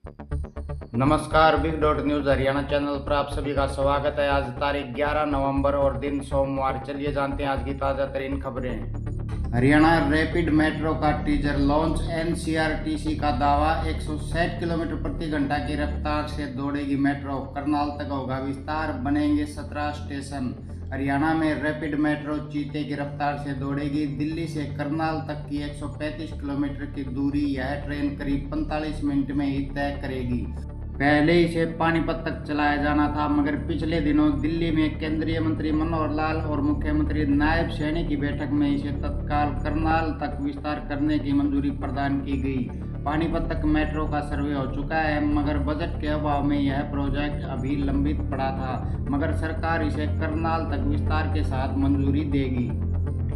नमस्कार, big dot news Haryana channel पर आप सभी का स्वागत है। आज तारीख 11 नवंबर और दिन सोमवार। चलिए जानते हैं आज की ताज़ा तरीन खबरें। हरियाणा रैपिड मेट्रो का टीजर लॉन्च। एनसीआरटीसी का दावा 160 किलोमीटर प्रति घंटा की रफ्तार से दौड़ेगी मेट्रो। करनाल तक होगा विस्तार, बनेंगे 17 स्टेशन। हरियाणा में रैपिड मेट्रो चीते की रफ्तार से दौड़ेगी। दिल्ली से करनाल तक की 135 किलोमीटर की दूरी यह ट्रेन करीब 45 मिनट में ही तय करेगी। पहले इसे पानीपत तक चलाया जाना था, मगर पिछले दिनों दिल्ली में केंद्रीय मंत्री मनोहर लाल और मुख्यमंत्री नायब सैनी की बैठक में इसे तत्काल करनाल तक विस्तार करने की मंजूरी प्रदान की गई। पानीपत तक मेट्रो का सर्वे हो चुका है, मगर बजट के अभाव में यह प्रोजेक्ट अभी लंबित पड़ा था, मगर सरकार इसे करनाल तक विस्तार के साथ मंजूरी देगी।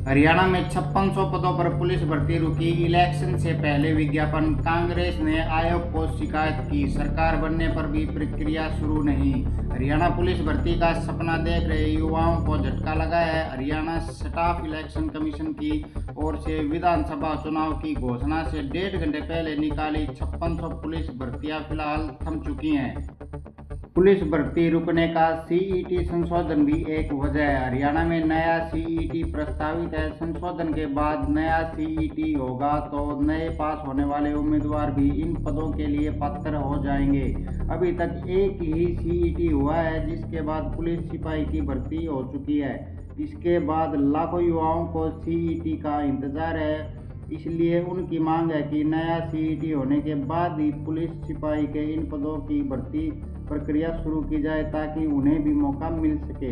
हरियाणा में 5600 पदों पर पुलिस भर्ती रुकी। इलेक्शन से पहले विज्ञापन। कांग्रेस ने आयोग को शिकायत की, सरकार बनने पर भी प्रक्रिया शुरू नहीं। हरियाणा पुलिस भर्ती का सपना देख रहे युवाओं को झटका लगा है। हरियाणा स्टाफ इलेक्शन कमीशन की ओर से विधानसभा चुनाव की घोषणा से 1.5 घंटे पहले निकाली 5600 पुलिस भर्तियां फिलहाल थम चुकी हैं। पुलिस भर्ती रुकने का सीईटी संशोधन भी एक वजह है। हरियाणा में नया सीईटी प्रस्तावित है। संशोधन के बाद नया सीईटी होगा तो नए पास होने वाले उम्मीदवार भी इन पदों के लिए पात्र हो जाएंगे। अभी तक एक ही सीईटी हुआ है, जिसके बाद पुलिस सिपाही की भर्ती हो चुकी है। इसके बाद लाखों युवाओं को सीईटी का इंतजार है, इसलिए उनकी मांग है कि नया सीईटी होने के बाद ही पुलिस सिपाही के इन पदों की भर्ती प्रक्रिया शुरू की जाए, ताकि उन्हें भी मौका मिल सके।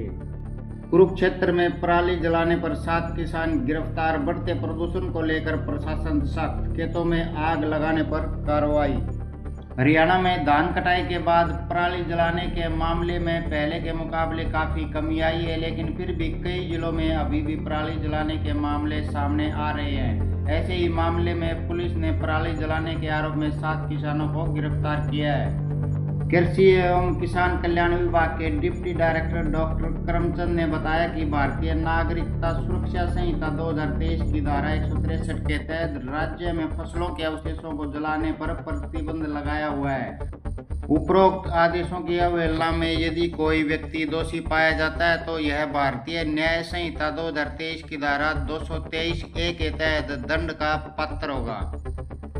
कुरुक्षेत्र में पराली जलाने पर 7 किसान गिरफ्तार। बढ़ते प्रदूषण को लेकर प्रशासन सख्त। खेतों में आग लगाने पर कार्रवाई। हरियाणा में धान कटाई के बाद पराली जलाने के मामले में पहले के मुकाबले काफ़ी कमी आई है, लेकिन फिर भी कई जिलों में अभी भी पराली जलाने के मामले सामने आ रहे हैं। ऐसे ही मामले में पुलिस ने पराली जलाने के आरोप में 7 किसानों को गिरफ्तार किया है। कृषि एवं किसान कल्याण विभाग के डिप्टी डायरेक्टर डॉक्टर करमचंद ने बताया कि भारतीय नागरिकता सुरक्षा संहिता 2023 की धारा 163 के तहत राज्य में फसलों के अवशेषों को जलाने पर प्रतिबंध लगाया हुआ है। उपरोक्त आदेशों की अवहेलना में यदि कोई व्यक्ति दोषी पाया जाता है तो यह भारतीय न्याय संहिता 2023 की धारा 223A के तहत दंड का पात्र होगा।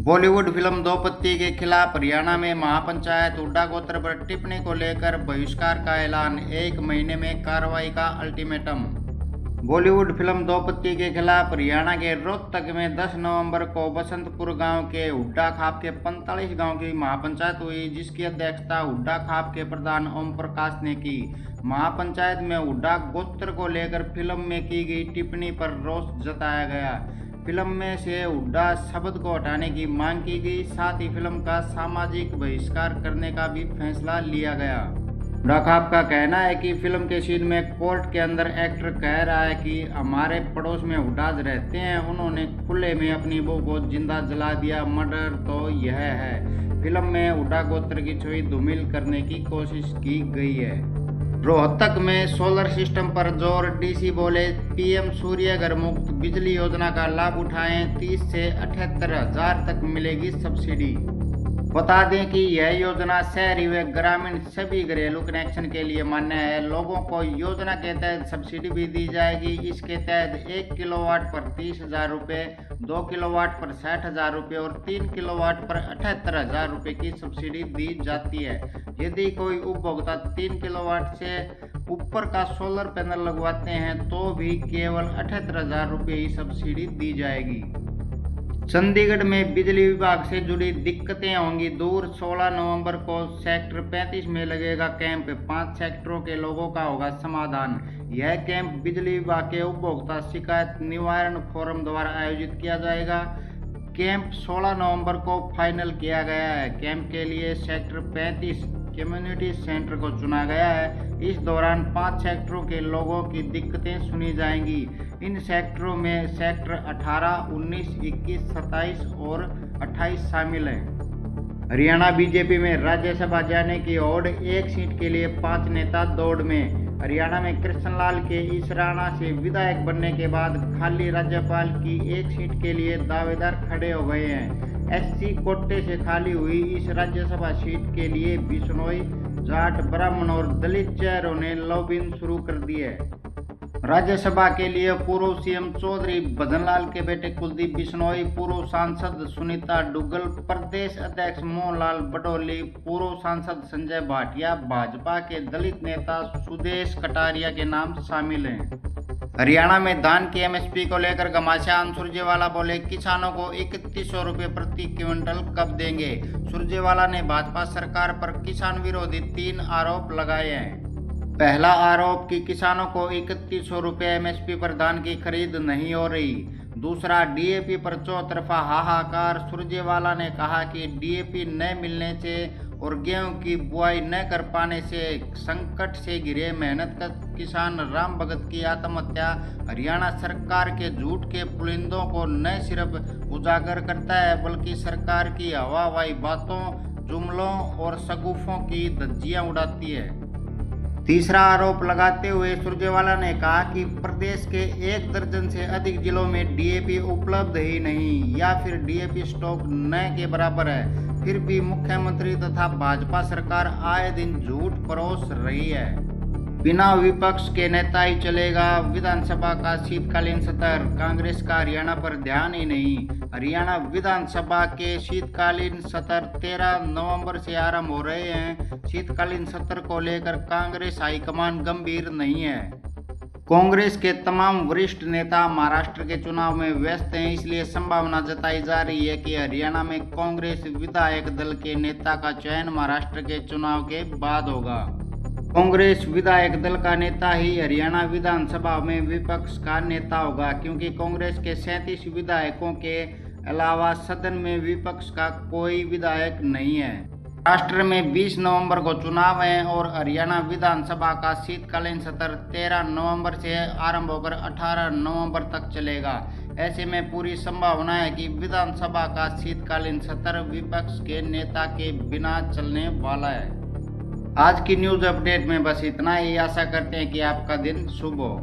बॉलीवुड फिल्म दो पत्ती के खिलाफ हरियाणा में महापंचायत। हुड्डा गोत्र पर टिप्पणी को लेकर बहिष्कार का ऐलान। 1 महीने में कार्रवाई का अल्टीमेटम। बॉलीवुड फिल्म दो पत्ती के खिलाफ हरियाणा के रोहतक में 10 नवंबर को बसंतपुर गांव के हुड्डा खाप के 45 गांव की महापंचायत हुई, जिसकी अध्यक्षता हुड्डा खाप के प्रधान ओम प्रकाश ने की। महापंचायत में हुड्डा गोत्र को लेकर फिल्म में की गई टिप्पणी पर रोष जताया गया। फिल्म में से हुड्डा शब्द को हटाने की मांग की गई। साथ ही फिल्म का सामाजिक बहिष्कार करने का भी फैसला लिया गया। हुड्डा खाप का कहना है कि फिल्म के सीन में कोर्ट के अंदर एक्टर कह रहा है कि हमारे पड़ोस में हुड्डाज रहते हैं, उन्होंने खुले में अपनी बहू को जिंदा जला दिया। मर्डर तो यह है। फिल्म में हुड्डा गोत्र की छवि धूमिल करने की कोशिश की गई है। रोहतक में सोलर सिस्टम पर जोर। डीसी बोले पीएम सूर्य घर मुफ्त बिजली योजना का लाभ उठाएं। 30 से 78 हज़ार तक मिलेगी सब्सिडी। बता दें कि यह योजना शहरी व ग्रामीण सभी घरेलू कनेक्शन के लिए मान्य है। लोगों को योजना के तहत सब्सिडी भी दी जाएगी। इसके तहत 1 किलोवाट पर 30,000 रुपये, 2 किलोवाट पर 60,000 रुपये और 3 किलोवाट पर 78,000 रुपये की सब्सिडी दी जाती है। यदि कोई उपभोक्ता 3 किलोवाट से ऊपर का सोलर पैनल लगवाते हैं तो भी केवल 78,000 रुपये ही सब्सिडी दी जाएगी। चंडीगढ़ में बिजली विभाग से जुड़ी दिक्कतें होंगी दूर। 16 नवंबर को सेक्टर 35 में लगेगा कैंप। 5 सेक्टरों के लोगों का होगा समाधान। यह कैंप बिजली विभाग के उपभोक्ता शिकायत निवारण फोरम द्वारा आयोजित किया जाएगा। कैंप 16 नवंबर को फाइनल किया गया है। कैंप के लिए सेक्टर 35 कम्युनिटी सेंटर को चुना गया है। इस दौरान 5 सेक्टरों के लोगों की दिक्कतें सुनी जाएंगी। इन सेक्टरों में सेक्टर 18, 19, 21, 27 और 28 शामिल हैं। हरियाणा बीजेपी में राज्यसभा जाने की ओर। 1 सीट के लिए 5 नेता दौड़ में। हरियाणा में कृष्णलाल के इसराना से विधायक बनने के बाद खाली राज्यपाल की 1 सीट के लिए दावेदार खड़े हो गए हैं। एससी कोटे से खाली हुई इस राज्यसभा सीट के लिए बिश्नोई, जाट, ब्राह्मण और दलित चेहरों ने लॉबिंग शुरू कर दी है। राज्यसभा के लिए पूर्व सीएम चौधरी भजनलाल के बेटे कुलदीप बिश्नोई, पूर्व सांसद सुनीता दुग्गल, प्रदेश अध्यक्ष मोहनलाल बडोली, पूर्व सांसद संजय भाटिया, भाजपा के दलित नेता सुदेश कटारिया के नाम शामिल हैं। हरियाणा में धान की एमएसपी को लेकर घमासान, सुरजेवाला बोले किसानों को 3100 रुपये प्रति क्विंटल कब देंगे। सुरजेवाला ने भाजपा सरकार पर किसान विरोधी 3 आरोप लगाए हैं। पहला आरोप कि किसानों को 3100 रुपये एमएसपी पर धान की खरीद नहीं हो रही। दूसरा, डीएपी पर चौतरफा हाहाकार। सुरजेवाला ने कहा कि डीएपी न मिलने से और गेहूं की बुआई न कर पाने से संकट से घिरे मेहनत किसान राम भगत की आत्महत्या हरियाणा सरकार के झूठ के पुलिंदों को न सिर्फ उजागर करता है बल्कि सरकार की हवाबाई बातों, जुमलों और शगुफों की धज्जियां उड़ाती है। तीसरा आरोप लगाते हुए सुरजेवाला ने कहा कि प्रदेश के 1 दर्जन से अधिक जिलों में डीएपी उपलब्ध ही नहीं या फिर डीएपी स्टॉक न के बराबर है, फिर भी मुख्यमंत्री तथा भाजपा सरकार आए दिन झूठ परोस रही है। बिना विपक्ष के नेता ही चलेगा। विधानसभा का शीतकालीन सत्र, कांग्रेस का हरियाणा पर ध्यान ही नहीं। हरियाणा विधानसभा के शीतकालीन सत्र 13 नवंबर से आरंभ हो रहे हैं। शीतकालीन सत्र को लेकर कांग्रेस हाईकमान गंभीर नहीं है। कांग्रेस के तमाम वरिष्ठ नेता महाराष्ट्र के चुनाव में व्यस्त हैं, इसलिए संभावना जताई जा रही है कि हरियाणा में कांग्रेस विधायक दल के नेता का चयन महाराष्ट्र के चुनाव के बाद होगा। कांग्रेस विधायक दल का नेता ही हरियाणा विधानसभा में विपक्ष का नेता होगा, क्योंकि कांग्रेस के 37 विधायकों के अलावा सदन में विपक्ष का कोई विधायक नहीं है। महाराष्ट्र में 20 नवंबर को चुनाव है और हरियाणा विधानसभा का शीतकालीन सत्र 13 नवंबर से आरंभ होकर 18 नवंबर तक चलेगा। ऐसे में पूरी संभावना है कि विधानसभा का शीतकालीन सत्र विपक्ष के नेता के बिना चलने वाला है। आज की न्यूज़ अपडेट में बस इतना ही। आशा करते हैं कि आपका दिन शुभ हो।